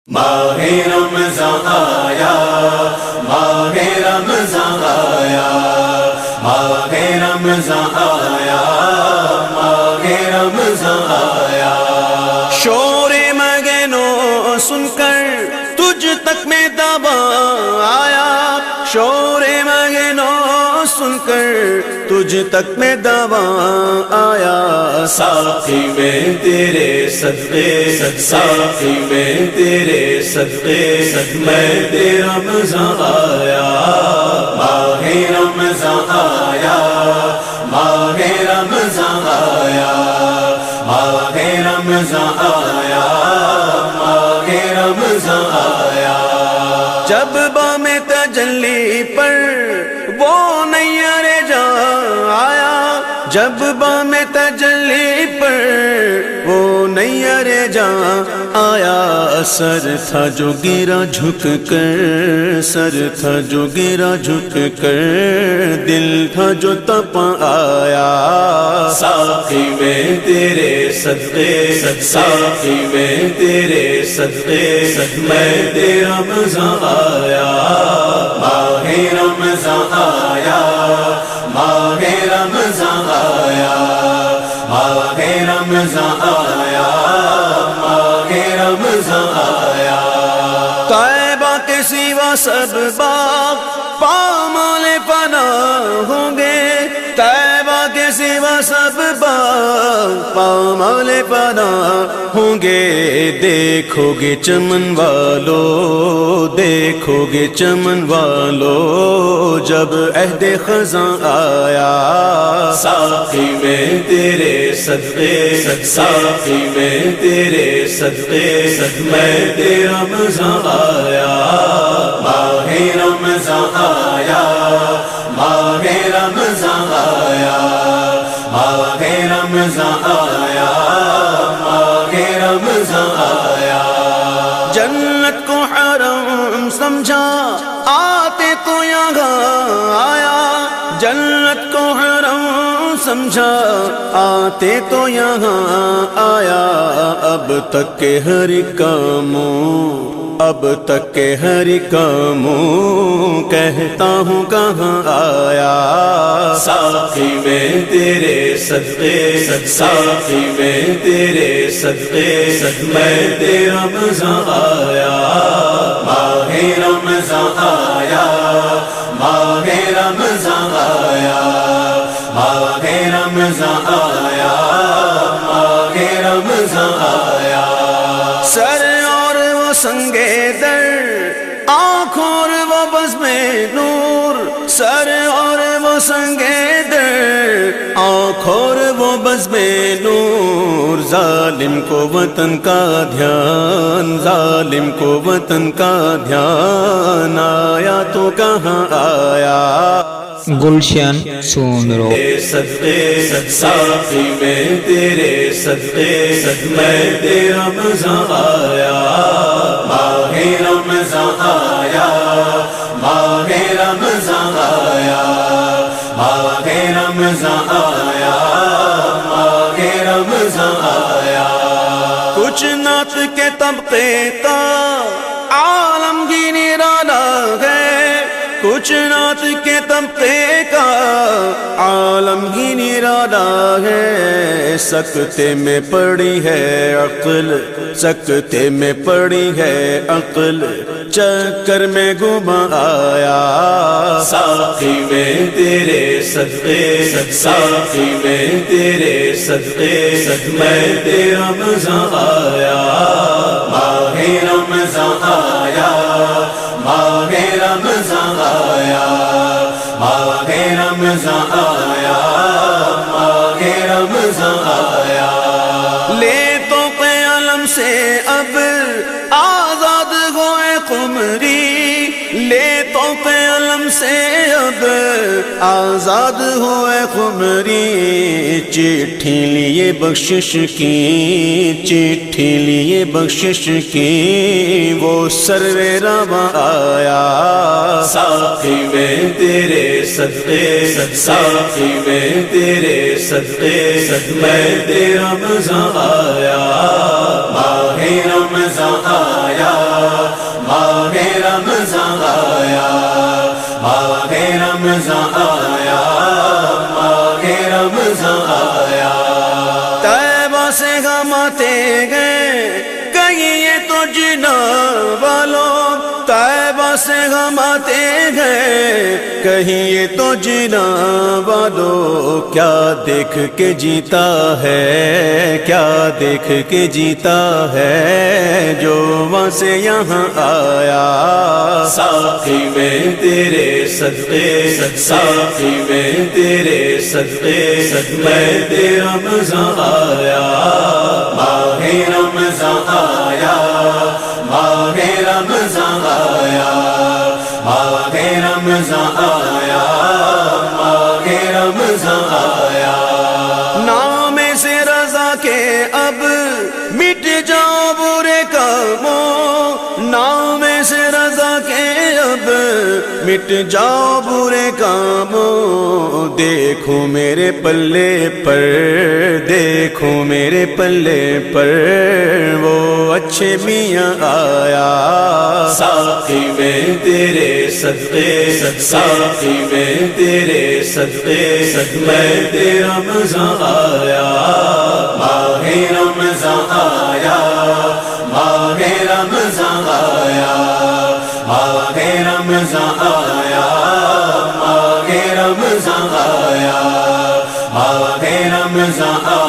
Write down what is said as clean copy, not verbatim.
ماہ رمضان آیا، ماہ رمضان آیا، ماہ رمضان آیا، ماہ رمضان آیا۔ شور مگنو سن کر تجھ تک میں دبا آیا، شور مگنو سن کر تجھ تک میں دبا آیا۔ ساقی میں تیرے صدقے، ساقی میں تیرے صدقے میں تیرا رمضان آیا، ماہ رمضان آیا، ماہ رمضان آیا، ماہ رمضان آیا، ماہ رمضان آیا۔ جب بام تجلی پر وہ نیر جا آیا، جب بام تجلی پر وہ نیر جا آیا۔ سر تھا جو گرا جھک کر، سر تھا جو گرا جھک کر، دل تھا جو تپا آیا۔ ساقی میں تیرے صدقے، ساقی میں تیرے صدقے میں تیرا رمضان آیا، ماہ رمضان آیا، ماہ رمضان آیا، ماہ رمضان آیا، ماہ رمضان آیا۔ طیبہ کے سوا سب باغ پامال فنا ہوں گے، طیبہ کے سوا سب باغ پامال فنا ہوں گے۔ دیکھو گے چمن والو، دیکھو گے چمن والو، جب عہد خزاں آیا۔ ساقی میں تیرے صدقے، ساقی میں تیرے صدقے میں تیرا رمضان آیا، ماہ رمضان آیا، ماہ رمضان آیا، ماہ رمضان آیا، ماہ رمضان آیا۔ جنت کو حرم سمجھا آتے تو یہاں آیا، جنت کو حرم سمجھا آتے تو یہاں آیا۔ اب تک کے ہر کاموں، اب تک کے ہر کاموں کہتا ہوں کہاں آیا۔ ساقی میں تیرے صدقے، ساقی میں تیرے صدقے میں تیرا رمضان آیا، ماہ رمضان آیا، ماہ رمضان آیا، ماہ رمضان آیا، ماہ رمضان آیا۔ سر اور وہ سنگے در، آنکھ اور وہ بزم نور، سر اور وہ سنگے در، آنکھ اور وہ بزم نور۔ ظالم کو وطن کا دھیان، ظالم کو وطن کا دھیان آیا تو کہاں آیا۔ گلشن سومرو۔ صدقے، ساقی میں تیرے صدقے میں تیرا رمضان آیا، ماہ رمضان آیا، ماہ رمضان آیا، ماہ رمضان آیا، ماہ رمضان آیا۔ کچھ نعت کے طبقے کا عالمگیر نرالا ہے، کچھ نعت کے طبقے کا عالمگیر نرالا ہے۔ سکتے میں پڑی ہے عقل، سکتے میں پڑی ہے عقل، چکر میں گما آیا۔ ساقی میں تیرے صدقے، ساقی میں تیرے صدقے میں تیرا رمضان آیا، ماہ رمضان آیا، ماہ رمضان آیا، ماہ رمضان آیا، ماہ رمضان آیا۔ لے تو قلم سے اب آزاد ہوئے قمری، لے تو قلم سے اب آزاد ہوئے قمری۔ چٹھی لیے بخشش کی، چٹھی لیے بخشش کی، وہ سرو رواں آیا۔ ساقی میں تیرے صدقے، ساقی میں تیرے صدقے میں تیرا رمضان آیا، ماہ رمضان آیا، رمضان آیا، ماہ رمضان آیا۔ طیبہ سے ہم آتے گئے کہیں یہ تو جنا والوں، طیبہ سے ہم آتے گئے کہیں یہ تو جنا والوں، کیا دیکھ کے جیتا ہے، کیا دیکھ کے جیتا ہے جو وہاں سے یہاں آیا۔ ساقی میں تیرے صدقے، ساقی میں تیرے صدقے، میں رمضان آیا، ماہ رمضان آیا، ماہ رمضان آیا، ماہ رمضان آیا، ماہ رمضان آیا۔ نام سے رضا کے اب مٹ جاؤ برے کاموں، نام سے رضا کے اب مٹ جاؤ برے کاموں، دیکھو میرے پلے پر، دیکھو میرے پلے پر وہ اچھے میاں آیا۔ ساقی میں تیرے صدقے، ساقی میں تیرے صدقے، میں رمضان آیا، ماہ رمضان آیا، ماہ رمضان آیا، ماہ رمضان آیا، ماہ رمضان آیا، ماہ رمضان آیا۔